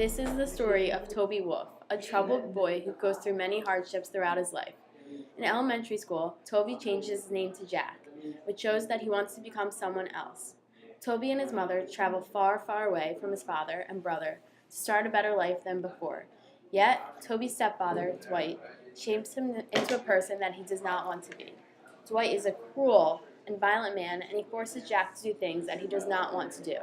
This is the story of Toby Wolf, a troubled boy who goes through many hardships throughout his life. In elementary school, Toby changes his name to Jack, which shows that he wants to become someone else. Toby and his mother travel far, far away from his father and brother to start a better life than before. Yet, Toby's stepfather, Dwight, shapes him into a person that he does not want to be. Dwight is a cruel and violent man, and he forces Jack to do things that he does not want to do.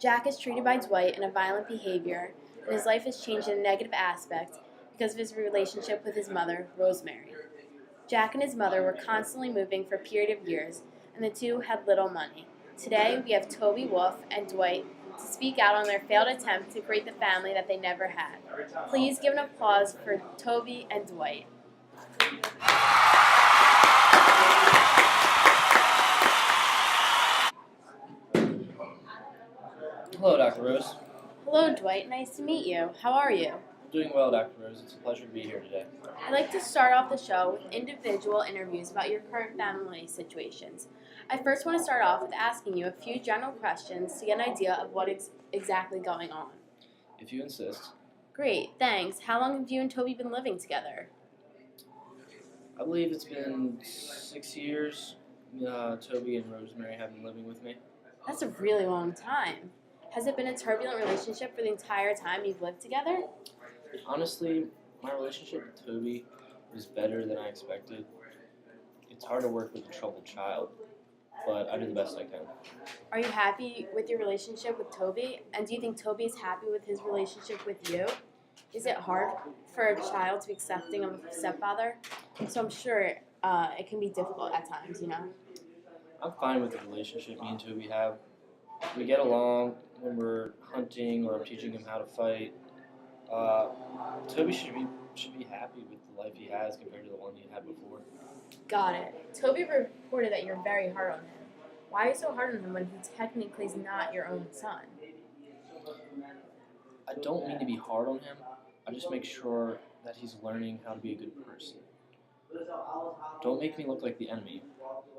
Jack is treated by Dwight in a violent behavior, and his life is changed in a negative aspect because of his relationship with his mother, Rosemary. Jack and his mother were constantly moving for a period of years, and the two had little money. Today, we have Toby Wolf and Dwight to speak out on their failed attempt to create the family that they never had. Please give an applause for Toby and Dwight. Hello, Dr. Rose. Hello, Dwight. Nice to meet you. How are you? Doing well, Dr. Rose. It's a pleasure to be here today. I'd like to start off the show with individual interviews about your current family situations. I first want to start off with asking you a few general questions to get an idea of what is exactly going on. If you insist. Great, thanks. How long have you and Toby been living together? I believe it's been 6 years. Toby and Rosemary have been living with me. That's a really long time. Has it been a turbulent relationship for the entire time you've lived together? Honestly, my relationship with Toby was better than I expected. It's hard to work with a troubled child, but I do the best I can. Are you happy with your relationship with Toby? And do you think Toby is happy with his relationship with you? Is it hard for a child to be accepting of a stepfather? So I'm sure it can be difficult at times, you know? I'm fine with the relationship me and Toby have. We get along when we're hunting or I'm teaching him how to fight. Toby should be happy with the life he has compared to the one he had before. Got it. Toby reported that you're very hard on him. Why are you so hard on him when he technically is not your own son? I don't mean to be hard on him. I just make sure that he's learning how to be a good person. Don't make me look like the enemy.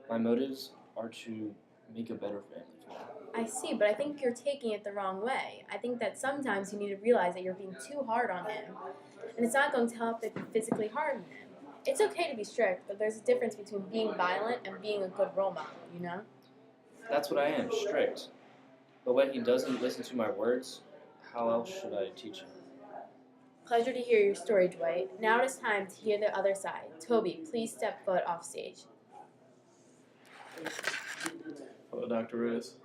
My motives are to make a better family for him. I see, but I think you're taking it the wrong way. I think that sometimes you need to realize that you're being too hard on him, and it's not going to help if you physically harm him. It's okay to be strict, but there's a difference between being violent and being a good role model, you know? That's what I am, strict. But when he doesn't listen to my words, how else should I teach him? Pleasure to hear your story, Dwight. Now it is time to hear the other side. Toby, please step foot off stage. Hello, Dr. Rose.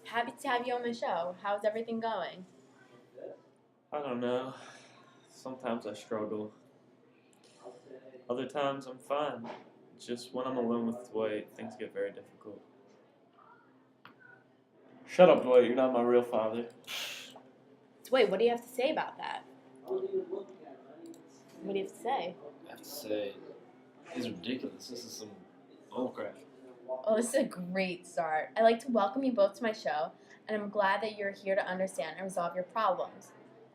Happy to have you on the show. How's everything going? I don't know. Sometimes I struggle. Other times I'm fine. Just when I'm alone with Dwight, things get very difficult. Shut up, Dwight. You're not my real father. Dwight, what do you have to say about that? What do you have to say? I have to say, this is ridiculous. This is some bullcrap. Oh, this is a great start. I'd like to welcome you both to my show, and I'm glad that you're here to understand and resolve your problems.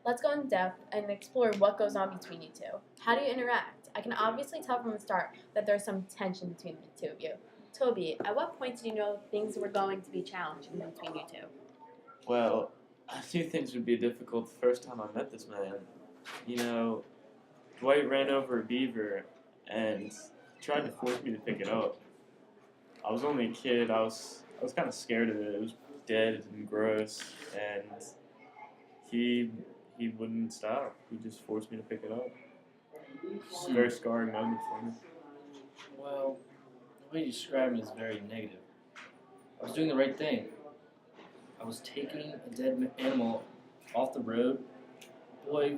Let's go in depth and explore what goes on between you two. How do you interact? I can obviously tell from the start that there's some tension between the two of you. Toby, at what point did you know things were going to be challenging between you two? Well, I knew things would be difficult the first time I met this man. You know, Dwight ran over a beaver and tried to force me to pick it up. I was only a kid. I was kind of scared of it. It was dead and gross, and he wouldn't stop. He just forced me to pick it up. It's a very scarring moment for me. Well, the way you describe me is very negative. I was doing the right thing. I was taking a dead animal off the road. Boy,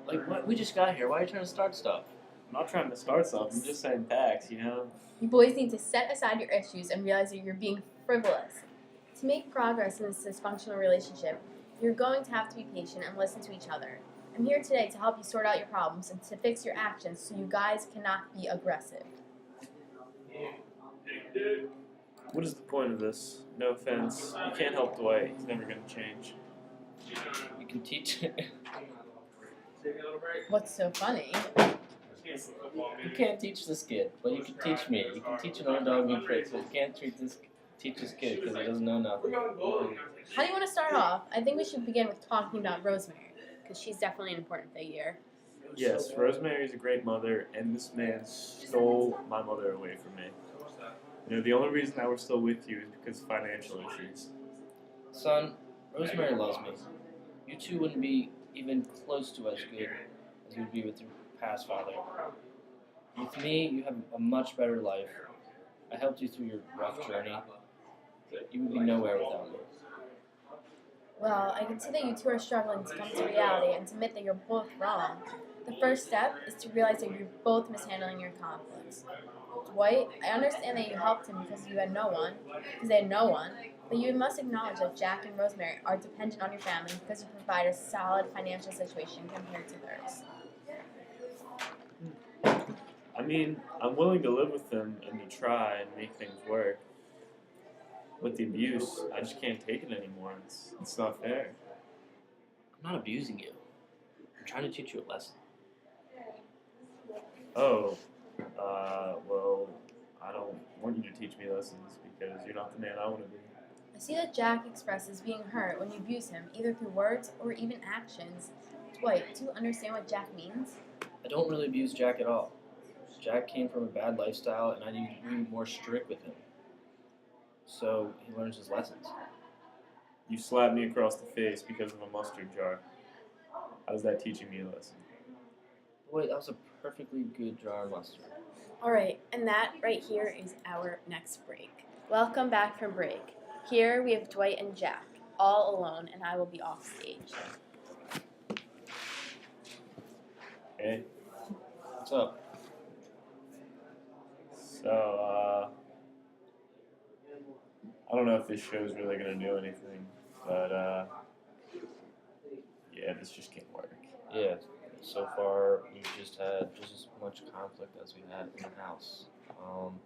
what? We just got here. Why are you trying to start stuff? I'm not trying to start something. I'm just saying facts, you know? You boys need to set aside your issues and realize that you're being frivolous. To make progress in this dysfunctional relationship, you're going to have to be patient and listen to each other. I'm here today to help you sort out your problems and to fix your actions so you guys cannot be aggressive. What is the point of this? No offense. You can't help Dwight. He's never going to change. You can teach. What's so funny? You can't teach this kid, but you can teach me. You can teach an old dog new tricks, but you can't teach this Teach this kid because he doesn't know nothing. How do you want to start off? I think we should begin with talking about Rosemary, because she's definitely an important figure. Yes, Rosemary's a great mother, and this man stole my mother away from me. You know, the only reason that we're still with you is because of financial issues. Son, Rosemary loves me. You two wouldn't be even close to as good as you would be with your past father. With me, you have a much better life. I helped you through your rough journey. You would be nowhere without me. Well, I can see that you two are struggling to come to reality and to admit that you're both wrong. The first step is to realize that you're both mishandling your conflicts. Dwight, I understand that you helped him because they had no one, but you must acknowledge that Jack and Rosemary are dependent on your family because you provide a solid financial situation compared to theirs. I mean, I'm willing to live with them and to try and make things work. With the abuse, I just can't take it anymore. It's not fair. I'm not abusing you. I'm trying to teach you a lesson. Oh, well, I don't want you to teach me lessons because you're not the man I want to be. I see that Jack expresses being hurt when you abuse him, either through words or even actions. Dwight, do you understand what Jack means? I don't really abuse Jack at all. Jack came from a bad lifestyle, and I need to be more strict with him, so he learns his lessons. You slapped me across the face because of a mustard jar. How's that teaching me a lesson? Wait, that was a perfectly good jar of mustard. Alright, and that right here is our next break. Welcome back from break. Here we have Dwight and Jack, all alone, and I will be off stage. Hey, What's up? so, I don't know if this show's really going to do anything, but, yeah, this just can't work. Yeah, so far we've just had just as much conflict as we had in the house. I'm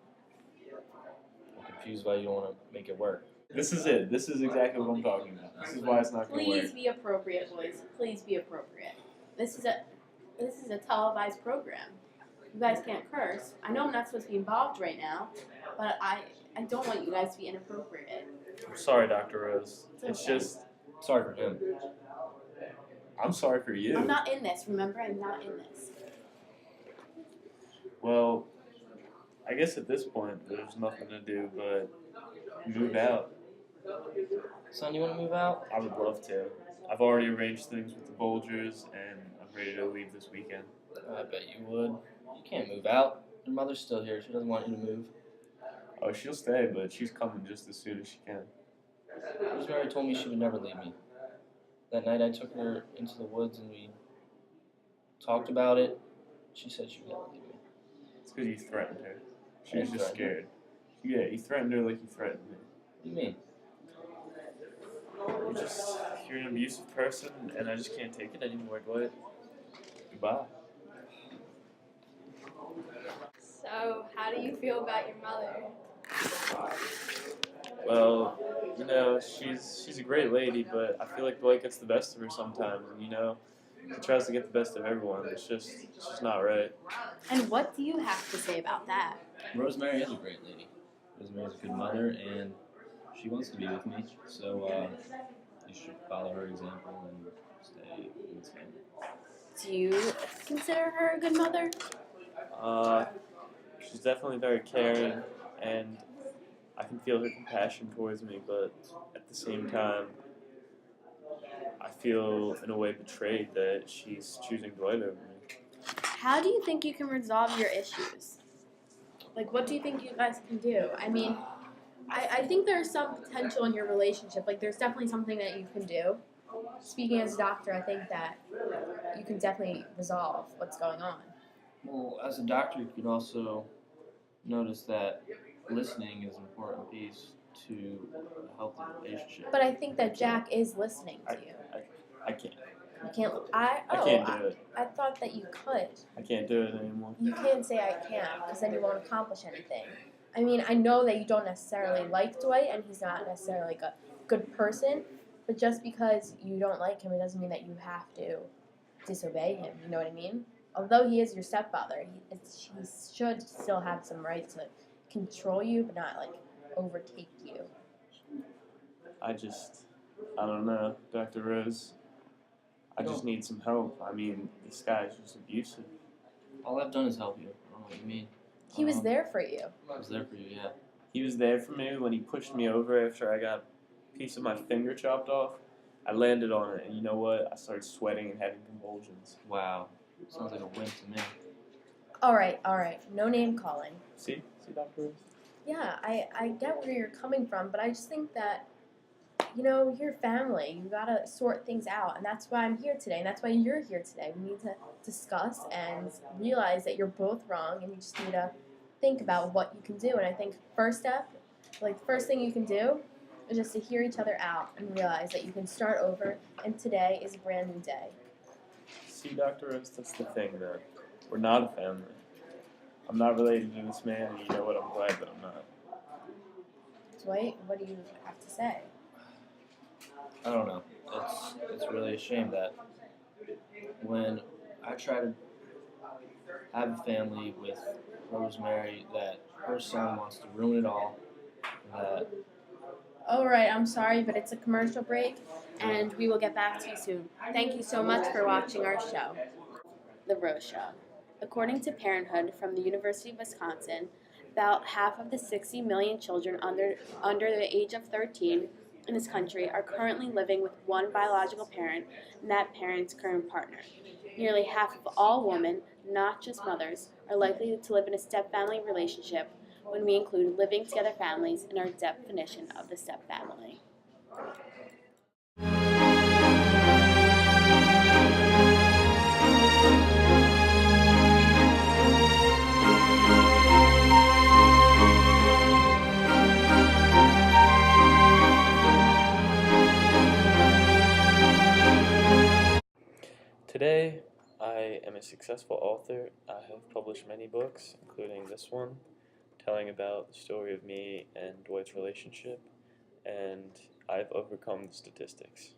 confused why you don't want to make it work. This is it. This is exactly what I'm talking about. This is why it's not going to work. Please be appropriate, boys. Please be appropriate. This is a televised program. You guys can't curse. I know I'm not supposed to be involved right now, but I don't want you guys to be inappropriate. I'm sorry, Dr. Rose. It's okay. just, Sorry for him. I'm sorry for you. I'm not in this, remember? I'm not in this. Well, I guess at this point there's nothing to do but move out. Son, you want to move out? I would love to. I've already arranged things with the Bolgers, and I'm ready to leave this weekend. I bet you would. You can't move out. Your mother's still here. She doesn't want you to move. Oh, she'll stay, but she's coming just as soon as she can. Rosemary told me she would never leave me. That night I took her into the woods and we talked about it. She said she would never leave me. It's because you threatened her. She I was just threatened her? scared. Yeah, you threatened her like you threatened me. What do you mean? You're an abusive person, and I just can't take it anymore, Dwight. Goodbye. So, how do you feel about your mother? Well, you know, she's a great lady, but I feel like Dwight gets the best of her sometimes, and you know, he tries to get the best of everyone. It's just not right. And what do you have to say about that? Rosemary is a great lady. Rosemary's a good mother and she wants to be with me. So you should follow her example and stay in this family. Do you consider her a good mother? She's definitely very caring, and I can feel her compassion towards me, but at the same time, I feel in a way betrayed that she's choosing Dwight over me. How do you think you can resolve your issues? Like, what do you think you guys can do? I mean, I think there's some potential in your relationship. Like, there's definitely something that you can do. Speaking as a doctor, I think that you can definitely resolve what's going on. Well, as a doctor, you can also notice that listening is an important piece to a healthy relationship. But I think that Jack is listening to you. I can't. You can't. I can't do it. I thought that you could. I can't do it anymore. You can't say I can't, because then you won't accomplish anything. I mean, I know that you don't necessarily like Dwight, and he's not necessarily like a good person, but just because you don't like him, it doesn't mean that you have to disobey him. You know what I mean? Although he is your stepfather, he should still have some right to control you, but not like overtake you? I don't know, Dr. Rose. I just need some help. I mean, this guy's just abusive. All I've done is help you. I don't know what you mean. He was there for you. I was there for you, yeah. He was there for me when he pushed me over after I got a piece of my finger chopped off. I landed on it, and you know what? I started sweating and having convulsions. Wow. Sounds like a win to me. All right. No name calling. See, Dr. Rose? Yeah, I get where you're coming from, but I just think that, you know, you're family. You gotta sort things out, and that's why I'm here today, and that's why you're here today. We need to discuss and realize that you're both wrong, and you just need to think about what you can do. And I think first thing you can do is just to hear each other out and realize that you can start over, and today is a brand new day. See, Dr. Rose, that's the thing, man. We're not a family. I'm not related to this man, and you know what? I'm glad that I'm not. Dwight, what do you have to say? I don't know. It's really a shame that when I try to have a family with Rosemary, that her son wants to ruin it all. That All right, I'm sorry, but it's a commercial break, and we will get back to you soon. Thank you so much for watching our show, The Rose Show. According to Parenthood from the University of Wisconsin, about half of the 60 million children under the age of 13 in this country are currently living with one biological parent and that parent's current partner. Nearly half of all women, not just mothers, are likely to live in a step-family relationship when we include living together families in our definition of the step-family. Today, I am a successful author. I have published many books, including this one, telling about the story of me and Dwight's relationship, and I've overcome the statistics.